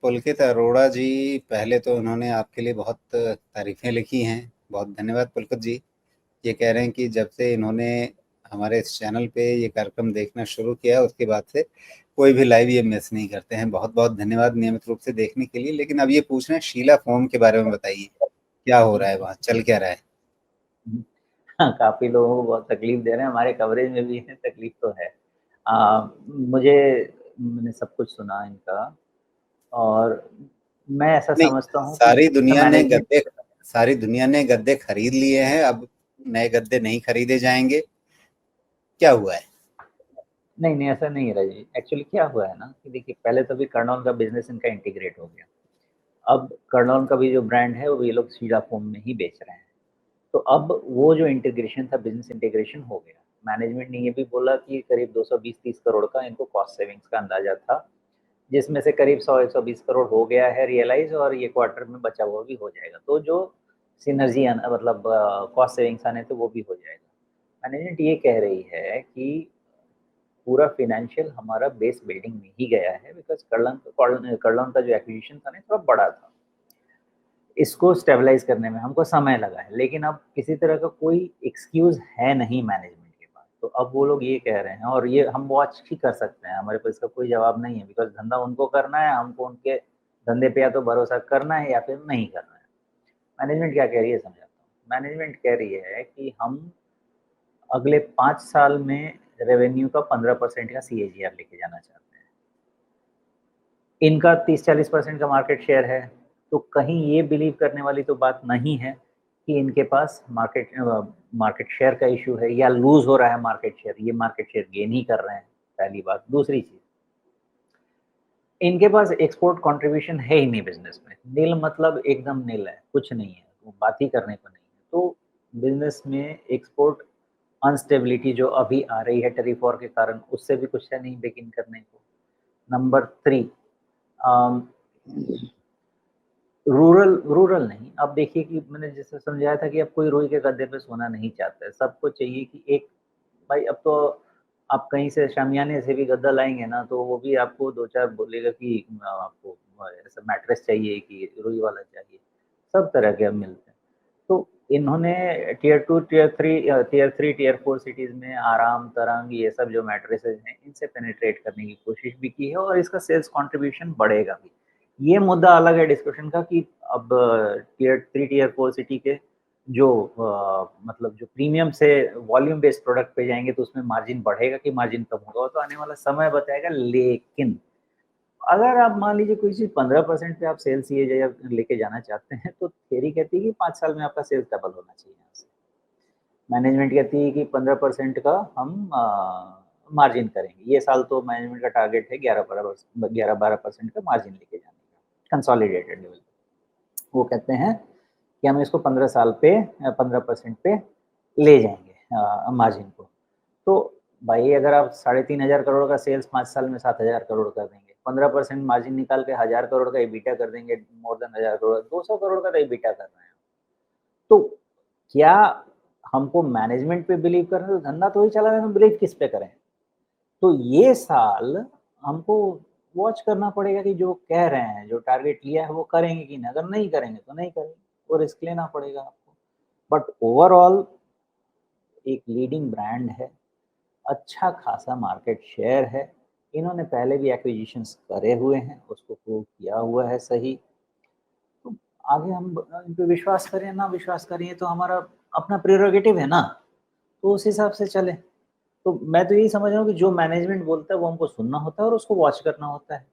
पुलकित अरोड़ा जी, पहले तो उन्होंने आपके लिए बहुत तारीफ़ें लिखी हैं। बहुत धन्यवाद पुलकित जी। ये कह रहे हैं कि जब से इन्होंने हमारे इस चैनल पे ये कार्यक्रम देखना शुरू किया, उसके बाद से कोई भी लाइव ये मिस नहीं करते हैं। बहुत-बहुत धन्यवाद नियमित रूप से देखने के लिए। लेकिन अब ये पूछ रहे हैं शीला फ़ोम के बारे में बताइए, क्या हो रहा है वहाँ? चल क्या रहा है? हाँ, काफ़ी लोगों को बहुत तकलीफ़ दे रहे हैं, हमारे कवरेज में भी है, तकलीफ़ तो है। मुझे मैंने सब कुछ सुना इनका और मैं ऐसा नहीं, समझता हूँ कि सारी दुनिया ने मैनेजमेंट गद्दे सारी दुनिया ने गद्दे खरीद लिए हैं, अब नए गद्दे नहीं खरीदे जाएँगे। क्या हुआ है? नहीं, नहीं ऐसा नहीं है राजीव। एक्चुअली क्या हुआ है ना कि देखिए पहले तो अभी कर्नॉल का बिज़नेस इनका इंटीग्रेट हो गया। अब कर्नॉल का भी जो ब्रांड है वो ये लोग शीला फोम में ही बेच रहे हैं। तो अब वो जो इंटीग्रेशन था, बिज़नेस इंटीग्रेशन हो गया। मैनेजमेंट ने ये भी बोला कि करीब 220-30 करोड़ का इनको कॉस्ट सेविंग्स का अंदाज़ा था, जिसमें से करीब 100-120 करोड़ हो गया है रियलाइज़ और ये क्वार्टर में बचा हुआ भी हो जाएगा। तो जो सिनर्जी मतलब कॉस्ट सेविंग्स आने थे वो भी हो जाएगा। मैनेजमेंट ये कह रही है कि पूरा फ़ाइनेंशियल हमारा बेस बिल्डिंग में ही गया है बिकॉज़ कर्लन का जो एक्विज़िशन था ना थोड़ा बड़ा था। इसको स्टेबलाइज़ करने में हमको समय लगा है, लेकिन अब किसी तरह का कोई एक्सक्यूज़ है नहीं मैनेजमेंट के पास। तो अब वो लोग ये कह रहे हैं और ये हम वॉच ही कर सकते हैं, हमारे पास इसका कोई जवाब नहीं है बिकॉज़ धंधा उनको करना है, हमको उनके धंधे पे या तो भरोसा करना है या फिर नहीं करना है। मैनेजमेंट क्या कह रही है समझाता हूँ। मैनेजमेंट कह रही है कि हम अगले 5 साल में रेवेन्यू का 15% का सीएजीआर लेके जाना चाहते हैं। इनका 30-40% का मार्केट शेयर है, तो कहीं ये बिलीव करने वाली तो बात नहीं है कि इनके पास मार्केट शेयर का इश्यू है या लूज़ हो रहा है मार्केट शेयर, ये मार्केट शेयर गेन ही कर रहे हैं, पहली बात। दूसरी चीज़, इनके पास एक्सपोर्ट कंट्रीब्यूशन है ही नहीं बिज़नेस में, निल मतलब एकदम निल है, कुछ नहीं है, वो बात ही करने को नहीं है। तो बिज़नेस में एक्सपोर्ट अनस्टेबिलिटी जो अभी आ रही है टैरिफ वॉर के कारण, उससे भी कुछ है नहीं बिगिन करने को। नंबर 3 अम, रूरल रूरल नहीं, अब देखिए कि मैंने जैसे समझाया था कि अब कोई रुई के गद्दे पे सोना नहीं चाहता है, सबको चाहिए कि एक भाई अब तो आप कहीं से शामियाने से भी गद्दा लाएँगे ना, तो वो भी आपको 2-4 बोलेगा कि आपको ऐसा मैट्रेस चाहिए कि रुई वाला चाहिए, सब तरह के अब मिलते हैं। तो इन्होंने टियर 2, टियर 3, टियर 4 सिटीज़ में आराम, तरंग ये सब जो मैट्रेसेस हैं, इनसे पेनिट्रेट करने की कोशिश भी की है और इसका सेल्स कंट्रीब्यूशन बढ़ेगा भी। ये मुद्दा अलग है डिस्कशन का कि अब टियर 3, टियर 4 सिटी के जो मतलब जो प्रीमियम से वॉल्यूम बेस्ड प्रोडक्ट पे जाएँगे तो उसमें मार्जिन बढ़ेगा कि मार्जिन कम होगा, वो तो आने वाला समय बताएगा। लेकिन अगर आप मान लीजिए कोई चीज़ 15% पे आप सेल्स ये या लेके जाना चाहते हैं, तो थ्योरी कहती है कि 5 साल में आपका सेल्स डबल होना चाहिए यहाँ से। मैनेजमेंट कहती है कि 15% का हम मार्जिन करेंगे। ये साल तो मैनेजमेंट का टारगेट है 11-12% का मार्जिन लेके जाने का, कंसोलिडेटेड लेवल पे। वो कहते हैं कि हम इसको 15 साल पे 15% पे ले जाएँगे मार्जिन को। तो भाई अगर आप 3,500 करोड़ का सेल्स 5 साल में 7,000 करोड़ कर देंगे, 15% मार्जिन निकाल के 1,000 करोड़ का एबिटा कर देंगे, मोर देन 1,000 करोड़, 200 करोड़ का तो एबिटा कर रहे हैं। तो क्या हमको मैनेजमेंट पे बिलीव कर रहे हैं, तो धंधा तो ही चला रहे हैं, तो बिलीव किस पे करें? तो ये साल हमको वॉच करना पड़ेगा कि जो कह रहे हैं, जो टारगेट लिया है वो करेंगे कि नहीं, अगर नहीं करेंगे तो नहीं करेंगे, वो रिस्क लेना पड़ेगा आपको। बट ओवरऑल एक लीडिंग ब्रांड है, अच्छा खासा मार्केट शेयर है, इन्होंने पहले भी एक्विजिशंस करे हुए हैं, उसको प्रूव किया हुआ है सही। तो आगे हम इन पे विश्वास करें, ना विश्वास करें, ये तो हमारा अपना प्रेरोगेटिव है ना, तो उस हिसाब से चलें। तो मैं तो यही समझ रहा हूँ कि जो मैनेजमेंट बोलता है वो हमको सुनना होता है और उसको वॉच करना होता है।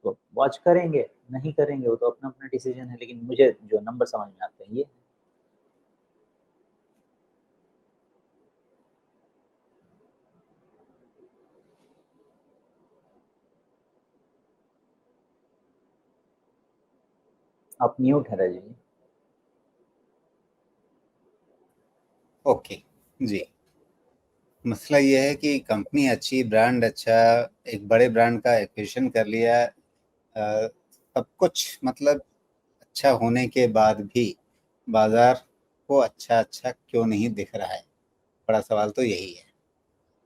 तो वॉच करेंगे, नहीं करेंगे वो तो अपना-अपना डिसीजन है, लेकिन मुझे जो नंबर समझ में आते हैं ये आप म्यूट है रजी। ओके, जी। मसला ये है कि कंपनी अच्छी, ब्रांड अच्छा, एक बड़े ब्रांड का एक्विजिशन कर लिया, सब कुछ मतलब अच्छा होने के बाद भी बाजार को अच्छा क्यों नहीं दिख रहा है? बड़ा सवाल तो यही है।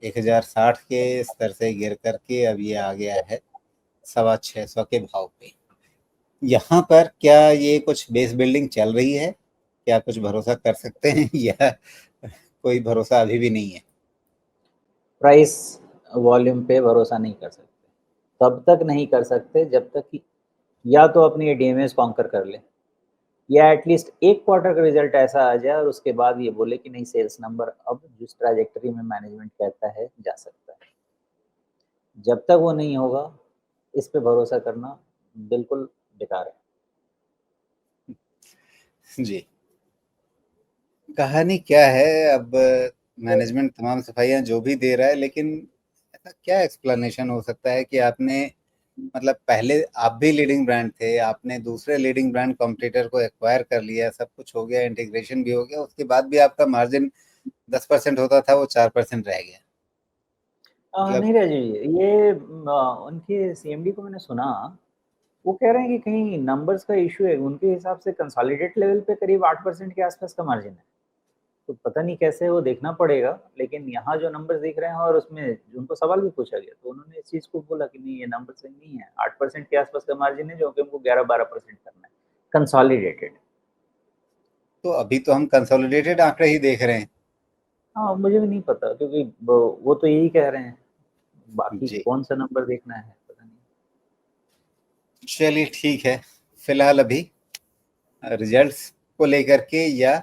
1060 के स्तर से गिर करके अब ये आ गया है 625 के भाव पे। यहाँ पर क्या ये कुछ बेस बिल्डिंग चल रही है? क्या कुछ भरोसा कर सकते हैं या कोई भरोसा अभी भी नहीं है? प्राइस वॉल्यूम पे भरोसा नहीं कर सकते। तब तक नहीं कर सकते जब तक कि या तो अपनी डीएमएस कॉन्कर कर ले, या एटलीस्ट 1 क्वार्टर का रिज़ल्ट ऐसा आ जाए और उसके बाद ये बोले कि नहीं, सेल्स नंबर अब जिस ट्रैजेक्टरी में मैनेजमेंट कहता है जा सकता है। जब तक वो नहीं होगा, इस पे भरोसा करना बिल्कुल बेकार है। जी। कहानी क्या है अब? मैनेजमेंट तमाम सफाइयाँ जो भी दे रहा है, लेकिन ऐसा क्या एक्सप्लेनेशन हो सकता है कि आपने, मतलब पहले आप भी लीडिंग ब्रांड थे, आपने दूसरे लीडिंग ब्रांड कॉम्पिटिटर को एक्वायर कर लिया, सब कुछ हो गया, इंटीग्रेशन भी हो गया, उसके बाद भी आपका मार्जिन 10% होता था, वो 4% रह गया। मतलब नहीं राजीव जी, ये उनके सीएमडी को मैंने सुना, वो कह रहे हैं कि कहीं नंबर्स का इश्यू है। उनके हिसाब से कंसोलिडेट लेवल पे करीब 8% के आसपास का मार्जिन है। तो पता नहीं कैसे, वो देखना पड़ेगा। लेकिन यहाँ जो नंबर्स दिख रहे हैं, और उसमें उनको सवाल भी पूछा गया, तो उन्होंने इस चीज़ को बोला कि नहीं, ये नंबर सही नहीं है। 8% के आसपास का मार्जिन है, जो कि हमको 11-12% करना है, कंसोलिडेटेड। तो अभी तो हम कंसोलिडेटेड आंकड़े ही देख रहे हैं। हाँ, मुझे भी नहीं पता, क्योंकि वो तो यही कह रहे हैं। बाकी जी। कौन-सा नंबर देखना है, पता नहीं। चलिए ठीक है। फिलहाल अभी रिजल्ट्स को लेकर के या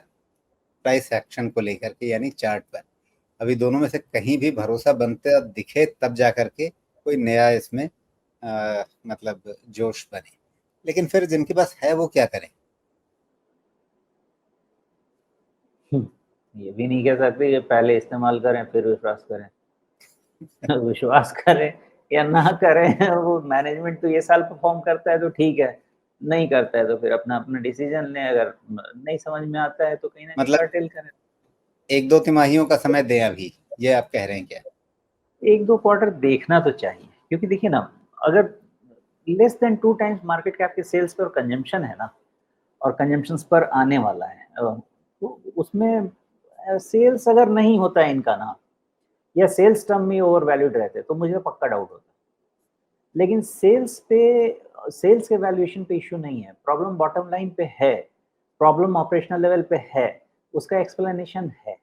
प्राइस एक्शन को लेकर के, यानी चार्ट पर, अभी दोनों में से कहीं भी भरोसा बनता दिखे तब जा करके कोई नया इसमें मतलब जोश बने। लेकिन फिर जिनके पास है वो क्या करें? ये भी नहीं कह सकते कि पहले इस्तेमाल करें, फिर विश्वास करें। विश्वास करें या ना करें, वो मैनेजमेंट तो ये साल परफ़ॉर्म करता है तो ठीक है, नहीं करता है तो फिर अपना-अपना डिसीज़न लें। अगर नहीं समझ में आता है तो कहीं न कहीं मतलब कर्टेल करें। 1-2 तिमाहियों का समय दें अभी, ये आप कह रहे हैं क्या? 1-2 क्वार्टर देखना तो चाहिए, क्योंकि देखिए ना, अगर less than 2 times market cap के सेल्स पे और कंजम्पशन है ना, और कंजम्पशन्स पर आने वाला है, तो उसमें सेल्स अगर नहीं होता है इनका ना, या सेल्स टर्म में ओवर वैल्यूड रहते, तो मुझे तो पक्का डाउट होता है। लेकिन सेल्स के वैल्यूएशन पे इश्यू नहीं है, प्रॉब्लम बॉटम लाइन पे है, प्रॉब्लम ऑपरेशनल लेवल पे है, उसका एक्सप्लेनेशन है।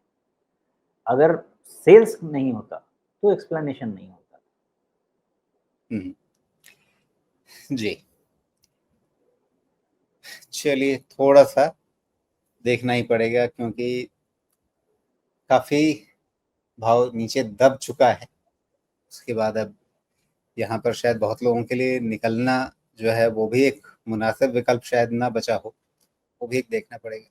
अगर सेल्स नहीं होता, तो एक्सप्लेनेशन नहीं होता। हुँ, जी। चलिए थोड़ा-सा देखना ही पड़ेगा, क्योंकि काफ़ी भाव नीचे दब चुका है। उसके बाद अब यहाँ पर शायद बहुत लोगों के लिए निकलना जो है वो भी एक मुनासिब विकल्प शायद ना बचा हो, वो भी एक देखना पड़ेगा।